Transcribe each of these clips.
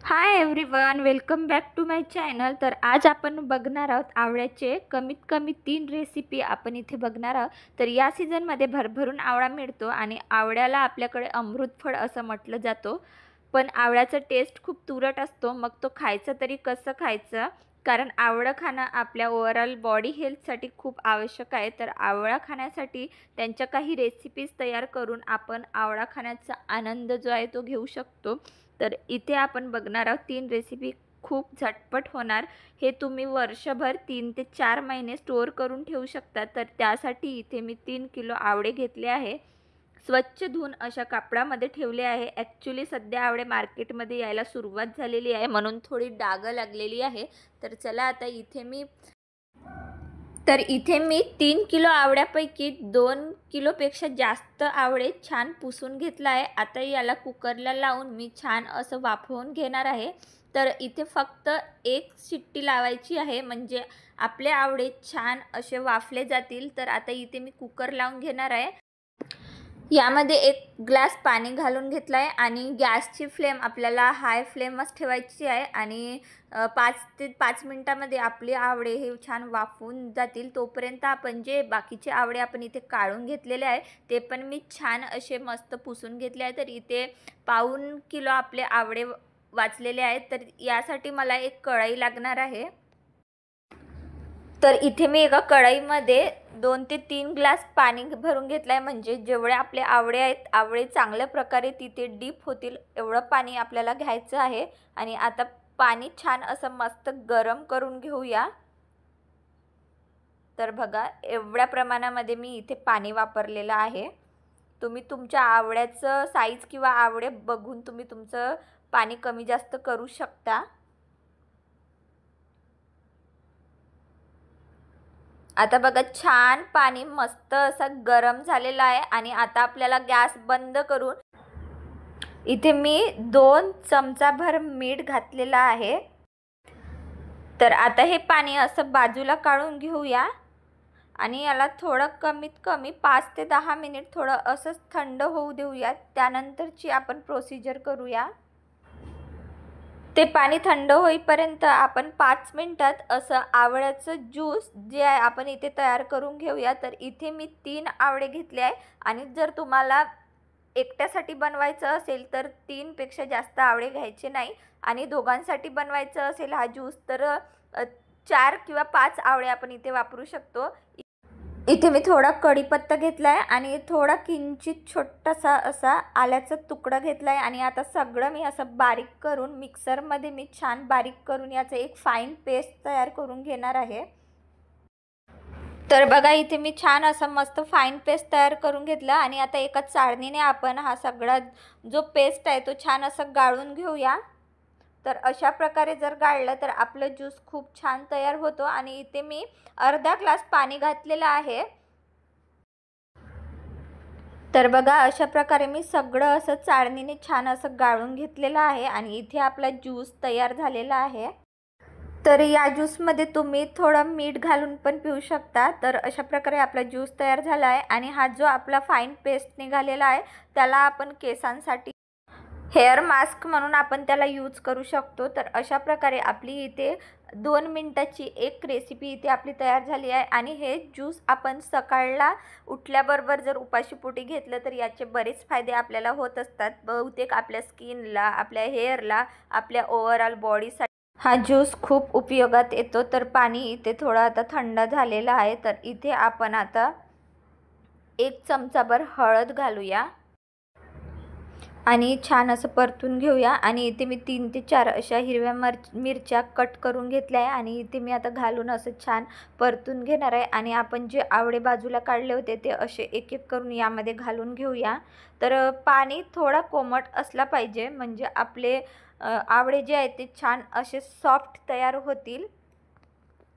High everyone, welcome back to my channel. तर आज आपण बघणार आहोत आवळ्याचे कमीत कमी 3 रेसिपी आपण इथे बघणार आहोत. तर या सीझनमध्ये भरभरून आवळा मिळतो आणि आवळ्याला आपल्याकडे अमृत फळ असं म्हटलं जातो. पण आवळ्याचा टेस्ट खूप तुरट असतो. मग तो खायचा तरी कसं खायचं? कारण आवळं खाणं आपल्या ओव्हरऑल बॉडी हेल्थसाठी खूप आवश्यक आहे. तर आवळा खाण्यासाठी त्यांच्या काही रेसिपीज तयार करून आपण आवळा खाण्याचा आनंद जो आहे तो घेऊ शकतो. तर इथे आपण बघणार आहोत 3 रेसिपी खूप झटपट होणार. हे तुम्ही वर्षभर 3 ते 4 महिने स्टोअर करून ठेवू शकता. तर त्यासाठी इथे मी 3 किलो आवळे घेतले आहे. स्वच्छ धुवून अशा कापडामध्ये ठेवले आहे. ॲक्च्युली सध्या आवळे मार्केटमध्ये यायला सुरुवात झालेली आहे, म्हणून थोडी डाग लागलेली आहे. तर चला आता इथे मी 3 किलो आवळ्यापैकी 2 किलोपेक्षा जास्त आवळे छान पुसून घेतला आहे. आता याला कुकरला लावून मी छान असं वाफवून घेणार आहे. तर इथे फक्त एक शिट्टी लावायची आहे, म्हणजे आपले आवळे छान असे वाफले जातील. तर आता इथे मी कुकर लावून घेणार आहे. यामध्ये 1 ग्लास पाणी घालून घेतलं आहे आणि गॅसची फ्लेम आपल्याला हाय फ्लेमच ठेवायची आहे. आणि 5 ते 5 मिनटामध्ये आपले आवळे हे छान वाफून जातील. तोपर्यंत आपण जे बाकीचे आवळे आपण इथे काढून घेतलेले आहे ते पण मी छान असे मस्त पुसून घेतले आहे. तर इथे पाऊण किलो आपले आवळे वाचलेले आहेत. तर यासाठी मला एक कढई लागणार आहे. तर इथे मी एका कढईमध्ये 2 ते 3 ग्लास पाणी भरून घेतलं आहे, म्हणजे जेवढे आपले आवळे आहेत, आवळे चांगल्या प्रकारे तिथे डीप होतील एवढं पाणी आपल्याला घ्यायचं आहे. आणि आता पाणी छान असं मस्त गरम करून घेऊया. तर बघा, एवढ्या प्रमाणामध्ये मी इथे पाणी वापरलेलं आहे. तुम्ही तुमच्या आवळ्याचं साईज किंवा आवळे बघून तुम्ही तुमचं पाणी कमी जास्त करू शकता. आता बघा, छान पाणी मस्त असं गरम झालेलं आहे. आणि आता आपल्याला गॅस बंद करून इथे मी 2 चमचाभर मीठ घातलेलं आहे. तर आता हे पाणी असं बाजूला काढून घेऊया आणि याला थोडं कमीत कमी 5 ते 10 मिनिट थोडं असंच थंड होऊ देऊया. त्यानंतरची आपण प्रोसिजर करूया. ते पाणी थंड होईपर्यंत आपण 5 मिनिटात असं आवळ्याचं ज्यूस जे आहे आपण इथे तयार करून घेऊया. तर इथे मी 3 आवळे घेतले आहे आणि जर तुम्हाला एकट्यासाठी बनवायचं असेल तर 3 पेक्षा जास्त आवळे घ्यायचे नाही. आणि दोघांसाठी बनवायचं असेल हा ज्यूस तर 4 किंवा 5 आवळे आपण इथे वापरू शकतो. इथे मी थोडा कढीपत्ता घेतला आहे आणि थोडा किंचित छोटासा असा आल्याचा तुकडा घेतला आहे. आणि आता सगळं मी असं बारीक करून मिक्सरमध्ये मी छान बारीक करून याचं एक फाईन पेस्ट तयार करून घेणार आहे. तर बघा, इथे मी छान असं मस्त फाईन पेस्ट तयार करून घेतला आणि आता एका चाळणीने आपण हा सगळा जो पेस्ट आहे तो छान असं गाळून घेऊया. तर अशा प्रकारे जर गाळलं तर आपलं ज्यूस खूप छान तयार होतो. आणि इथे मी अर्धा ग्लास पाणी घातलेलं आहे. तर बघा, अशा प्रकारे मी सगळं असं चाळणीने छान असं गाळून घेतलेलं आहे आणि इथे आपला ज्यूस तयार झालेला आहे. तर या ज्यूसमध्ये तुम्ही थोडं मीठ घालून पण पिऊ शकता. तर अशा प्रकारे आपला ज्यूस तयार झाला आहे. आणि हा जो आपला फाईन पेस्ट निघालेला आहे त्याला आपण केसांसाठी हेअर मास्क म्हणून आपण त्याला यूज करू शकतो. तर अशा प्रकारे आपली इथे 2 मिनिटाची एक रेसिपी इथे आपली तयार झाली आहे. आणि हे ज्यूस आपण सकाळला उठल्याबरोबर जर उपाशीपोटी घेतलं तर याचे बरेच फायदे आपल्याला होत असतात. बहुतेक आपल्या स्किनला, आपल्या हेअरला, आपल्या ओव्हरऑल बॉडीसाठी हा ज्यूस खूप उपयोगात येतो. तर पाणी इथे थोडं आता थंड झालेलं आहे. तर इथे आपण आता 1 चमचाभर हळद घालूया आणि छान असं परतून घेऊया. आणि इथे मी 3 ते 4 अशा हिरव्या मिरच्या कट करून घेतल्या आहे आणि इथे मी आता घालून असं छान परतून घेणार आहे. आणि आपण जे आवळे बाजूला काढले होते ते असे एक एक करून यामध्ये घालून घेऊया. तर पाणी थोडा कोमट असला पाहिजे, म्हणजे आपले आवळे जे आहेत ते छान असे सॉफ्ट तयार होतील.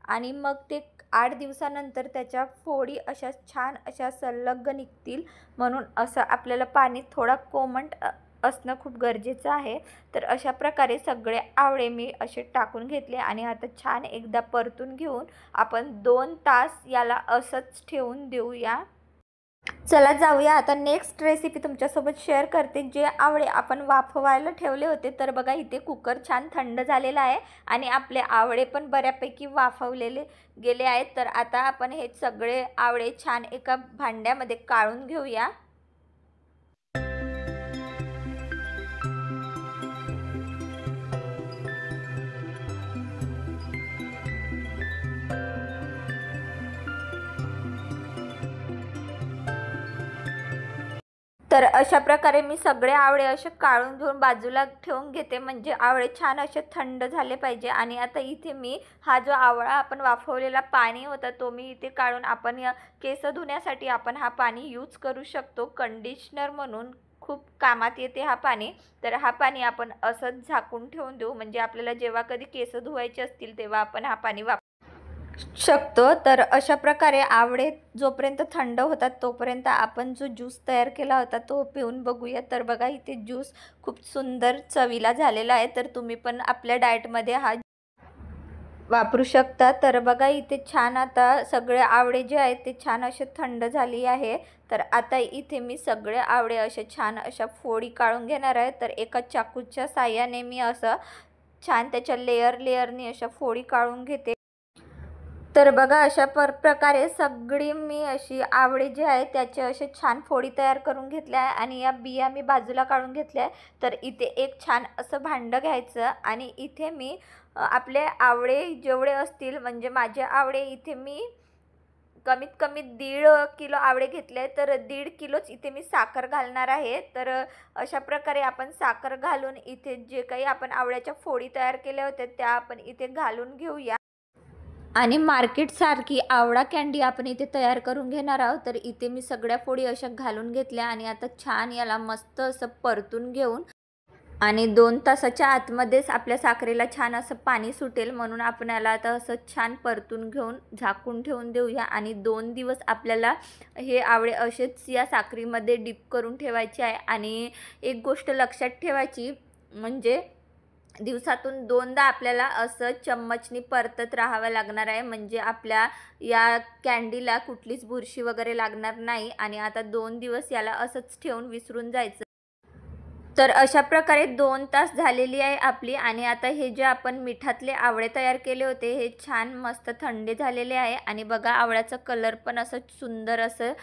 आणि मग ते 8 दिवसानंतर त्याच्या फोडी अशा छान अशा सलग निघतील. म्हणून असं आपल्याला पाणी थोडा कोमट असणं खूप गरजेचं आहे. तर अशा प्रकारे सगळे आवळे मी असे टाकून घेतले आणि आता छान एकदा परतून घेऊन आपण 2 तास याला असंच ठेवून देऊया. चला जाऊया आता नेक्स्ट रेसिपी तुमच्यासोबत शेअर करते. जे आवळे आपण वाफवायला ठेवले होते, तर बघा इथे कुकर छान थंड झालेला आहे आणि आपले आवळे पण बऱ्यापैकी वाफवलेले गेले आहेत. तर आता आपण हे सगळे आवळे छान एका भांड्यामध्ये काढून घेऊया. तर अशा प्रकारे मी सगळे आवळे असे काढून घेऊन बाजूला ठेवून घेते, म्हणजे आवळे छान असे थंड झाले पाहिजे. आणि आता इथे मी हा जो आवळा आपण वाफवलेला पाणी होता तो मी इथे काढून आपण या केस धुण्यासाठी आपण हा पाणी यूज करू शकतो. कंडिशनर म्हणून खूप कामात येते हा पाणी. तर हा पाणी आपण असंच झाकून ठेवून देऊ, म्हणजे आपल्याला जेव्हा कधी केस धुवायचे असतील तेव्हा आपण हा पाणी शकतो. तर अशा प्रकारे आवळे जोपर्यंत थंड होतात तोपर्यंत आपण जो ज्यूस तयार केला होता तो पिऊन बघूया. तर बघा इथे ज्यूस खूप सुंदर चवीला झालेला आहे. तर तुम्ही पण आपल्या डाएटमध्ये हा वापरू शकता. तर बघा इथे छान आता सगळे आवळे जे आहेत ते छान असे थंड झाली आहे. तर आता इथे मी सगळे आवळे असे छान अशा फोडी काढून घेणार आहे. तर एका चाकूच्या साहाय्याने मी असं छान त्याच्या लेअरनी अशा फोडी काढून घेते. तर बघा अशा प्रकारे सगळी मी अशी आवळे जे आहे त्याचे असे छान फोडी तयार करून घेतल्या आहे आणि या बिया मी बाजूला काढून घेतल्या आहे. तर इथे एक छान असं भांडं घ्यायचं आणि इथे मी आपले आवळे जेवढे असतील, म्हणजे माझे आवळे इथे मी कमीत कमी 1.5 किलो आवळे घेतले, तर 1.5 किलोच इथे मी साखर घालणार आहे. तर अशा प्रकारे आपण साखर घालून इथे जे काही आपण आवळ्याच्या फोडी तयार केल्या होत्या त्या आपण इथे घालून घेऊया. आणि मार्केटसारखी आवळा कँडी आपण इथे तयार करून घेणार आहोत. तर इथे मी सगळ्या फोडी अशा घालून घेतल्या आणि आता छान याला मस्त असं परतून घेऊन आणि 2 तासाच्या आतमध्येच आपल्या साखरेला छान असं पाणी सुटेल, म्हणून आपण याला आता असं छान परतून घेऊन झाकून ठेवून देऊया. आणि 2 दिवस आपल्याला हे आवळे असेच या साखरेमध्ये डिप करून ठेवायचे आहे. आणि एक गोष्ट लक्षात ठेवायची, म्हणजे दिवसातून 2दा आपल्याला असं चम्मचनी परतत राहावं लागणार आहे, म्हणजे आपल्या या कँडीला कुठलीच बुरशी वगैरे लागणार नाही. आणि आता 2 दिवस याला असंच ठेवून विसरून जायचं. तर अशा प्रकारे 2 तास झालेली आहे आपली. आणि आता हे जे आपण मिठातले आवळे तयार केले होते हे छान मस्त थंडे झालेले आहे. आणि बघा आवळ्याचा कलर पण असं सुंदर असं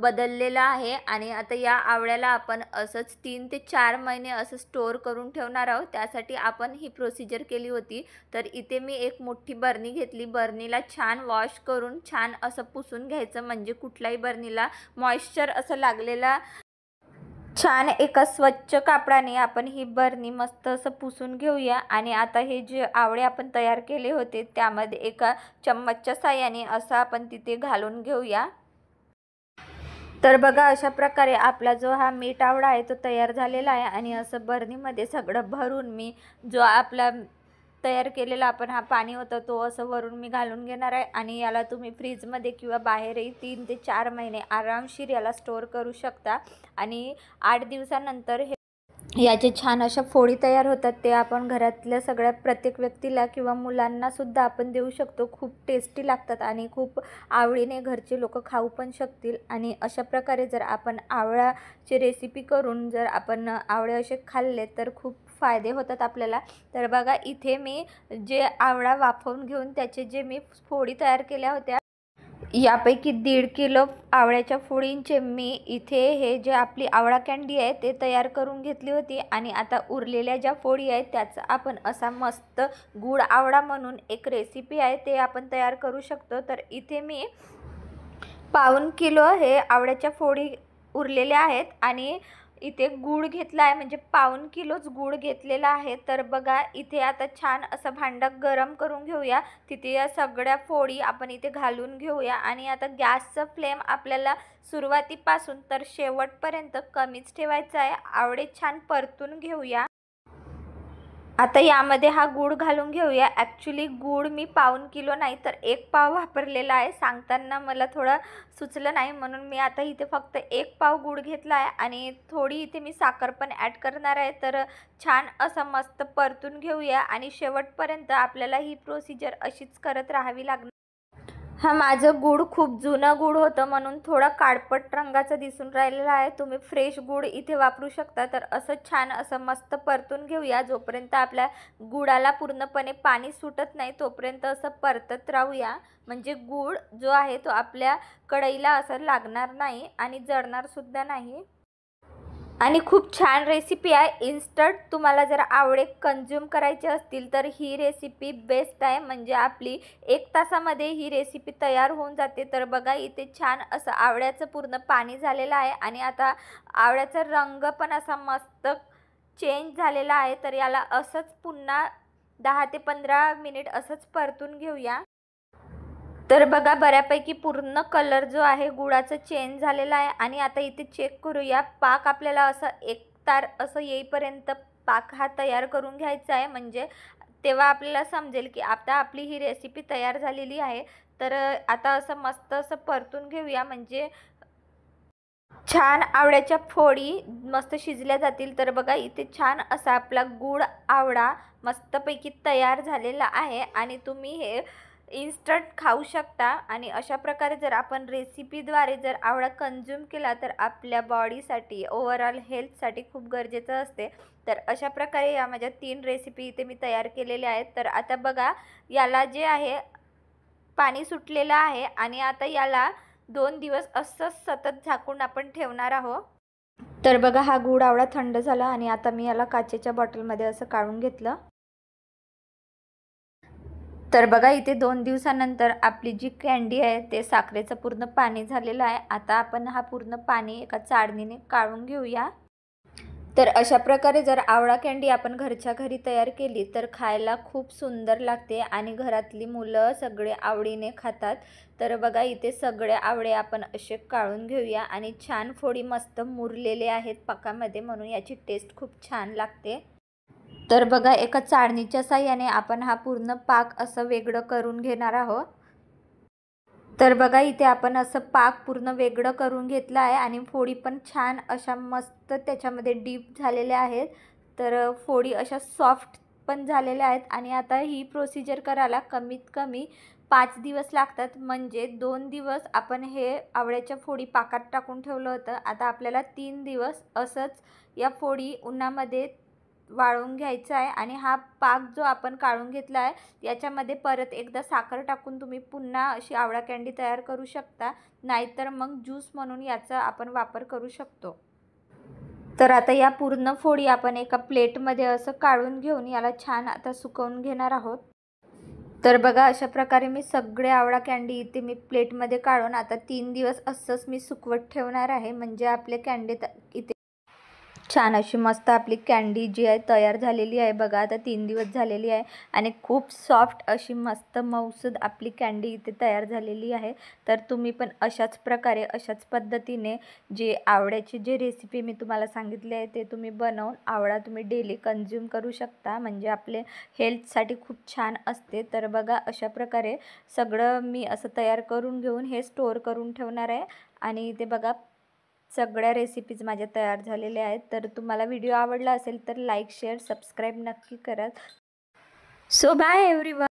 बदललेला आहे. आणि आता या आवळ्याला आपण असंच 3 ते 4 महिने असं स्टोअर करून ठेवणार आहोत. त्यासाठी आपण ही प्रोसिजर केली होती. तर इथे मी एक मोठी बरणी घेतली. बरणीला छान वॉश करून छान असं पुसून घ्यायचं, म्हणजे कुठल्याही बरणीला मॉइश्चर असं लागलेला छान एका स्वच्छ कापडाने आपण ही बरणी मस्त असं पुसून घेऊया. आणि आता हे जे आवळे आपण तयार केले होते त्यामध्ये एका चम्मचच्या साहाय्याने असं आपण तिथे घालून घेऊया. तर बघा अशा प्रकारे आपला जो हा मीठ आवळा आहे तो तयार झालेला आहे. आणि असं बरणीमध्ये सगळं भरून मी जो आपला तयार केलेला आपण हा पाणी होतं तो असं वरून मी घालून घेणार आहे. आणि याला तुम्ही फ्रीजमध्ये किंवा बाहेरही 3 ते 4 महिने आरामशीर याला स्टोअर करू शकता. आणि 8 दिवसानंतर याचे छान अशा फोडी तयार होतात. ते आपण घरातल्या सगळ्या प्रत्येक व्यक्तीला किंवा मुलांनासुद्धा आपण देऊ शकतो. खूप टेस्टी लागतात आणि खूप आवडीने घरचे लोक खाऊ पण शकतील. आणि अशा प्रकारे जर आपण आवळ्याची रेसिपी करून जर आपण आवळे असे खाल्ले तर खूप फायदे होतात आपल्याला. तर बघा इथे मी जे आवळा वाफवून घेऊन त्याचे जे मी फोडी तयार केल्या होत्या, यापैकी 1.5 किलो आवळ्याच्या फोडींचे मी इथे हे जे आपली आवळा कँडी आहे ते तयार करून घेतली होती. आणि आता उरलेल्या ज्या फोडी आहेत त्याचा आपण असा मस्त गूळ आवळा म्हणून एक रेसिपी आहे ते आपण तयार करू शकतो. तर इथे मी 1/4 किलो हे आवळ्याच्या फोडी उरलेल्या आहेत आणि इथे गूळ घेतला आहे, म्हणजे 1/4 किलोच गूळ घेतलेला आहे. तर बघा इथे आता छान असं भांडं गरम करून घेऊया. तिथे या सगळ्या फोडी आपण इथे घालून घेऊया. आणि आता गॅसचा फ्लेम आपल्याला सुरुवातीपासून तर शेवटपर्यंत कमीच ठेवायचा आहे. आवळे छान परतून घेऊया. आता यामध्ये हा गूळ घालून घेऊया. ॲक्च्युली गूळ मी 1/4 किलो नाही तर 1 पाव वापरलेला आहे. सांगताना मला थोडं सुचलं नाही, म्हणून मी आता इथे फक्त 1 पाव गूळ घेतला आहे. आणि थोडी इथे मी साखर पण ॲड करणार आहे. तर छान असं मस्त परतून घेऊया आणि शेवटपर्यंत आपल्याला ही प्रोसिजर अशीच करत राहावी लागणार. हा माझं गूळ खूप जुनं गूळ होतं म्हणून थोडा काळपट रंगाचा दिसून राहिलेला आहे. तुम्ही फ्रेश गूळ इथे वापरू शकता. तर असं छान असं मस्त परतून घेऊया. जोपर्यंत आपल्या गुळाला पूर्णपणे पाणी सुटत नाही तोपर्यंत असं परतत राहूया. म्हणजे गूळ जो आहे तो आपल्या कढईला असं लागणार नाही आणि जळणार सुद्धा नाही. आणि खूप छान रेसिपी आहे. इन्स्टंट तुम्हाला जर आवळे कंझ्युम करायचे असतील तर ही रेसिपी बेस्ट आहे. म्हणजे आपली 1 तासामध्ये ही रेसिपी तयार होऊन जाते. तर बघा इथे छान असं आवळ्याचं पूर्ण पाणी झालेलं आहे आणि आता आवळ्याचा रंग पण असा मस्त चेंज झालेला आहे. तर याला असंच पुन्हा 10 ते 15 मिनिट असंच परतून घेऊया. तर बघा बऱ्यापैकी पूर्ण कलर जो आहे गुळाचा चेंज झालेला आहे आणि आता इथे चेक करूया. पाक आपल्याला असं एकतार असं येईपर्यंत पाक हा तयार करून घ्यायचा आहे. म्हणजे तेव्हा आपल्याला समजेल की आता आपली ही रेसिपी तयार झालेली आहे. तर आता असं मस्त असं परतून घेऊया. म्हणजे छान आवळ्याच्या फोडी मस्त शिजल्या जातील. तर बघा इथे छान असा आपला गूळ आवळा मस्तपैकी तयार झालेला आहे आणि तुम्ही हे इन्स्टंट खाऊ शकता. आणि अशा प्रकारे जर आपण रेसिपीद्वारे जर आवळा कंझ्युम केला तर आपल्या बॉडीसाठी ओव्हरऑल हेल्थसाठी खूप गरजेचं असते. तर अशा प्रकारे या माझ्या 3 रेसिपी इथे मी तयार केलेल्या आहेत. तर आता बघा याला जे आहे पाणी सुटलेलं आहे आणि आता याला 2 दिवस असंच सतत झाकून आपण ठेवणार आहोत. तर बघा हा गूळ आवळा थंड झाला आणि आता मी याला काचेच्या बॉटलमध्ये असं काढून घेतलं. तर बघा इथे 2 दिवसानंतर आपली जी कँडी आहे ते साखरेचं पूर्ण पाणी झालेलं आहे. आता आपण हा पूर्ण पाणी एका चाळणीने काढून घेऊया. तर अशा प्रकारे जर आवळा कँडी आपण घरच्या घरी तयार केली तर खायला खूप सुंदर लागते आणि घरातली मुलं सगळे आवडीने खातात. तर बघा इथे सगळे आवळे आपण असे काढून घेऊया आणि छान फोडी मस्त मुरलेले आहेत पाकामध्ये म्हणून याची टेस्ट खूप छान लागते. तर बघा एका चाळणीच्या साहाय्याने आपण हा पूर्ण पाक असं वेगळं करून घेणार आहोत. तर बघा इथे आपण असं पाक पूर्ण वेगळं करून घेतलं आहे आणि फोडी पण छान अशा मस्त त्याच्यामध्ये डीप झालेल्या आहेत. तर फोडी अशा सॉफ्ट पण झालेल्या आहेत आणि आता ही प्रोसिजर करायला कमीत कमी 5 दिवस लागतात. म्हणजे 2 दिवस आपण हे आवळ्याच्या फोडी पाकात टाकून ठेवलं होतं. आता आपल्याला 3 दिवस असंच या फोडी उन्हामध्ये वाळवून घ्यायचा आहे आणि हा पाक जो आपण काढून घेतला आहे याच्यामध्ये परत एकदा साखर टाकून तुम्ही पुन्हा अशी आवळा कँडी तयार करू शकता. नाहीतर मग ज्यूस म्हणून याचा आपण वापर करू शकतो. तर आता या पूर्ण फोडी आपण एका प्लेटमध्ये असं काढून घेऊन याला छान आता सुकवून घेणार आहोत. तर बघा अशा प्रकारे मी सगळे आवळा कँडी इथे मी प्लेटमध्ये काढून आता 3 दिवस असंच मी सुकवत ठेवणार आहे. म्हणजे आपले कँडी इथे छान अशी मस्त आपली कँडी जी आहे तयार झालेली आहे. बघा आता 3 दिवस झालेली आहे आणि खूप सॉफ्ट अशी मस्त मऊसूद आपली कँडी इथे तयार झालेली आहे. तर तुम्ही पण अशाच प्रकारे अशाच पद्धतीने जे आवळ्याची जे रेसिपी मी तुम्हाला सांगितली आहे ते तुम्ही बनवून आवळा तुम्ही डेली कंझ्युम करू शकता. म्हणजे आपले हेल्थसाठी खूप छान असते. तर बघा अशा प्रकारे सगळं मी असं तयार करून घेऊन हे स्टोअर करून ठेवणार आहे. आणि इथे बघा सगळ्या रेसिपीज माझ्या तयार झालेल्या आहेत. तर तुम्हाला व्हिडिओ आवडला असेल तर लाईक शेअर सबस्क्राईब नक्की करा. So bye everyone.